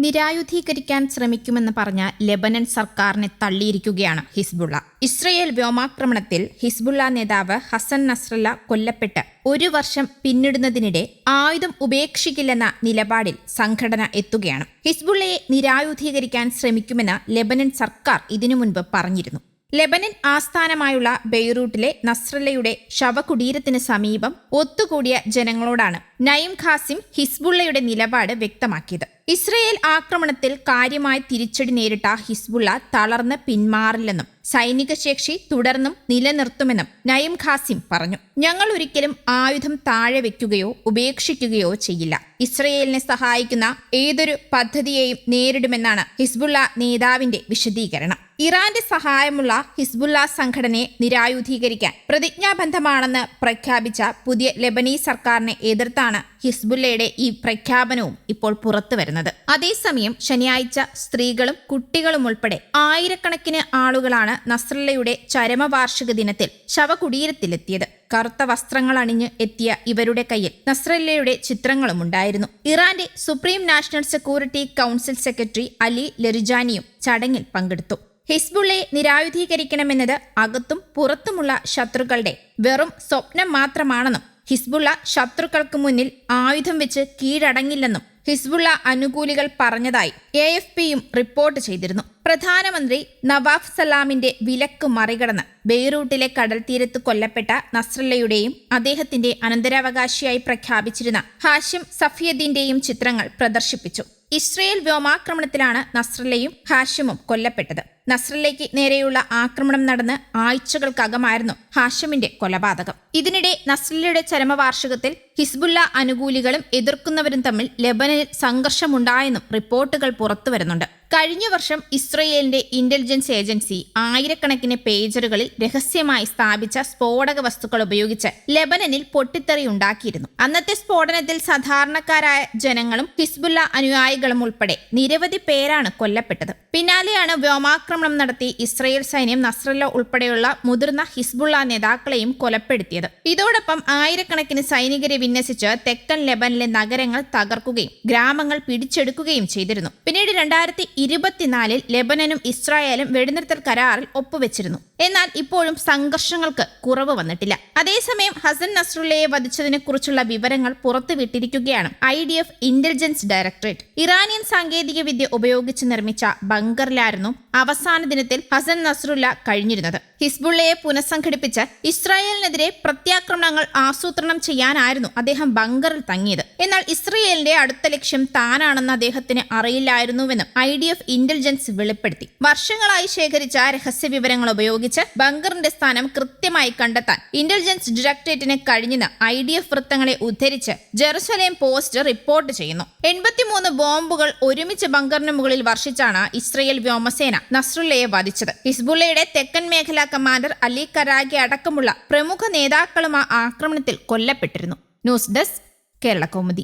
നിരായുധീകരിക്കാൻ ശ്രമിക്കുമെന്ന് പറഞ്ഞ ലെബനൻ സർക്കാരിനെ തള്ളിയിരിക്കുകയാണ് ഹിസ്ബുള്ള. ഇസ്രയേൽ വ്യോമാക്രമണത്തിൽ ഹിസ്ബുള്ള നേതാവ് ഹസൻ നസ്രല്ല കൊല്ലപ്പെട്ട് 1 വർഷം പിന്നിടുന്നതിനിടെ ആയുധം ഉപേക്ഷിക്കില്ലെന്ന നിലപാടിൽ സംഘടന എത്തുകയാണ്. ഹിസ്ബുള്ളയെ നിരായുധീകരിക്കാൻ ശ്രമിക്കുമെന്ന് ലെബനൻ സർക്കാർ ഇതിനു മുൻപ് പറഞ്ഞിരുന്നു. ലെബനൻ ആസ്ഥാനമായുള്ള ബെയ്റൂട്ടിലെ നസ്രല്ലയുടെ ശവകുടീരത്തിന് സമീപം ഒത്തുകൂടിയ ജനങ്ങളോടാണ് നഈം ഖാസിം ഹിസ്ബുള്ളയുടെ നിലപാട് വ്യക്തമാക്കിയത്. ഇസ്രയേൽ ആക്രമണത്തിൽ കാര്യമായ തിരിച്ചടി നേരിട്ട ഹിസ്ബുള്ള തളർന്ന് പിന്മാറില്ലെന്നും സൈനിക ശേഷി തുടർന്നും നിലനിർത്തുമെന്നും നഈം ഖാസിം പറഞ്ഞു. ഞങ്ങൾ ഒരിക്കലും ആയുധം താഴെ വെക്കുകയോ ഉപേക്ഷിക്കുകയോ ചെയ്യില്ല. ഇസ്രയേലിനെ സഹായിക്കുന്ന ഏതൊരു പദ്ധതിയെയും നേരിടുമെന്നാണ് ഹിസ്ബുള്ള നേതാവിന്റെ വിശദീകരണം. ഇറാന്റെ സഹായമുള്ള ഹിസ്ബുള്ള സംഘടനയെ നിരായുധീകരിക്കാൻ പ്രതിജ്ഞാബദ്ധമാണെന്ന് പ്രഖ്യാപിച്ച പുതിയ ലെബനീസ് സർക്കാരിനെ എതിർത്താണ് ഹിസ്ബുള്ളയുടെ ഈ പ്രഖ്യാപനവും ഇപ്പോൾ പുറത്തുവരുന്നത്. അതേസമയം ശനിയാഴ്ച സ്ത്രീകളും കുട്ടികളും ഉൾപ്പെടെ ആയിരക്കണക്കിന് ആളുകളാണ് നസ്രല്ലയുടെ ചരമവാർഷിക ദിനത്തിൽ ശവകുടീരത്തിലെത്തിയത്. കറുത്ത വസ്ത്രങ്ങൾ അണിഞ്ഞ് എത്തിയ ഇവരുടെ കയ്യിൽ നസ്രല്ലയുടെ ചിത്രങ്ങളും ഉണ്ടായിരുന്നു. ഇറാന്റെ supreme national security council secretary Ali ലരിജാനിയും ചടങ്ങിൽ പങ്കെടുത്തു. ഹിസ്ബുള്ളയെ നിരായുധീകരിക്കണമെന്നത് അകത്തും പുറത്തുമുള്ള ശത്രുക്കളുടെ വെറും സ്വപ്നം മാത്രമാണെന്നും ഹിസ്ബുള്ള ശത്രുക്കൾക്ക് മുന്നിൽ ആയുധം വെച്ച് കീഴടങ്ങില്ലെന്നും ഹിസ്ബുള്ള അനുകൂലികൾ പറഞ്ഞതായി AFPയും റിപ്പോർട്ട് ചെയ്തിരുന്നു. പ്രധാനമന്ത്രി നവാഫ് സലാമിന്റെ വിലക്ക് മറികടന്ന് ബെയ്റൂട്ടിലെ കടൽ തീരത്ത് കൊല്ലപ്പെട്ട നസ്രല്ലയുടെയും അദ്ദേഹത്തിന്റെ അനന്തരാവകാശിയായി പ്രഖ്യാപിച്ചിരുന്ന ഹാഷിം സഫിയദ്ദീന്റെയും ചിത്രങ്ങൾ പ്രദർശിപ്പിച്ചു. ഇസ്രയേൽ വ്യോമാക്രമണത്തിലാണ് നസ്രല്ലയും ഹാഷിമും കൊല്ലപ്പെട്ടത്. നസ്രല്ലയ്ക്ക് നേരെയുള്ള ആക്രമണം നടന്ന് ആഴ്ചകൾക്കകമായിരുന്നു ഹാഷിമിന്റെ കൊലപാതകം. ഇതിനിടെ നസ്രല്ലയുടെ ചരമവാർഷികത്തിൽ ഹിസ്ബുള്ള അനുകൂലികളും എതിർക്കുന്നവരും തമ്മിൽ ലെബനനിൽ സംഘർഷമുണ്ടായെന്നും റിപ്പോർട്ടുകൾ പുറത്തുവരുന്നുണ്ട്. കഴിഞ്ഞ വർഷം ഇസ്രയേലിന്റെ ഇന്റലിജൻസ് ഏജൻസി ആയിരക്കണക്കിന് പേജറുകളിൽ രഹസ്യമായി സ്ഥാപിച്ച സ്ഫോടക വസ്തുക്കൾ ഉപയോഗിച്ച് ലെബനനിൽ പൊട്ടിത്തെറിയുണ്ടാക്കിയിരുന്നു. അന്നത്തെ സ്ഫോടനത്തിൽ സാധാരണക്കാരായ ജനങ്ങളും ഹിസ്ബുള്ള അനുയായികളും ഉൾപ്പെടെ നിരവധി പേരാണ് കൊല്ലപ്പെട്ടത്. പിന്നാലെയാണ് വ്യോമാക്രമണം നടത്തി ഇസ്രയേൽ സൈന്യം നസ്രല്ല ഉൾപ്പെടെയുള്ള മുതിർന്ന ഹിസ്ബുള്ള നേതാക്കളെയും കൊലപ്പെടുത്തിയത്. ഇതോടൊപ്പം ആയിരക്കണക്കിന് സൈനികരെ വിന്യസിച്ച് തെക്കൻ ലെബനിലെ നഗരങ്ങൾ തകർക്കുകയും ഗ്രാമങ്ങൾ പിടിച്ചെടുക്കുകയും ചെയ്തിരുന്നു. പിന്നീട് 2024 ലെബനനും ഇസ്രായേലും വെടിനിർത്തൽ കരാറിൽ ഒപ്പുവെച്ചിരുന്നു. എന്നാൽ ഇപ്പോഴും സംഘർഷങ്ങൾക്ക് കുറവ് വന്നിട്ടില്ല. അതേസമയം ഹസൻ നസ്രുള്ളയെ വധിച്ചതിനെ കുറിച്ചുള്ള വിവരങ്ങൾ പുറത്തുവിട്ടിരിക്കുകയാണ് IDF ഇന്റലിജൻസ് ഡയറക്ടറേറ്റ്. ഇറാനിയൻ സാങ്കേതിക വിദ്യ ഉപയോഗിച്ച് നിർമ്മിച്ച ബങ്കറിലായിരുന്നു അവസാന ദിനത്തിൽ ഹസൻ നസ്രുള്ള കഴിഞ്ഞിരുന്നത്. ഹിസ്ബുള്ളയെ പുനഃസംഘടിപ്പിച്ച് ഇസ്രായേലിനെതിരെ പ്രത്യാക്രമണങ്ങൾ ആസൂത്രണം ചെയ്യാനായിരുന്നു അദ്ദേഹം ബങ്കറിൽ തങ്ങിയത്. എന്നാൽ ഇസ്രായേലിന്റെ അടുത്ത ലക്ഷ്യം താനാണെന്ന് അദ്ദേഹത്തിന് അറിയില്ലായിരുന്നുവെന്നും IDF ഇന്റലിജൻസ് വെളിപ്പെടുത്തി. വർഷങ്ങളായി ശേഖരിച്ച രഹസ്യ വിവരങ്ങൾ ഉപയോഗിച്ച് ബങ്കറിന്റെ സ്ഥാനം കൃത്യമായി കണ്ടെത്താൻ ഇന്റലിജൻസ് ഡയറക്ടറേറ്റിന് കഴിഞ്ഞെന്ന് IDF വൃത്തങ്ങളെ ഉദ്ധരിച്ച് ജെറുസലേം പോസ്റ്റ് റിപ്പോർട്ട് ചെയ്യുന്നു. 83 ബോംബുകൾ ഒരുമിച്ച് ബങ്കറിന് മുകളിൽ വർഷിച്ചാണ് ഇസ്രയേൽ വ്യോമസേന നസ്രുള്ളയെ വധിച്ചത്. ഹിസ്ബുള്ളയുടെ തെക്കൻ മേഖലാ കമാൻഡർ അലി കരാഗി അടക്കമുള്ള പ്രമുഖ നേതാക്കളും ആ ആക്രമണത്തിൽ കൊല്ലപ്പെട്ടിരുന്നു. News desk Kerala Kaumudi.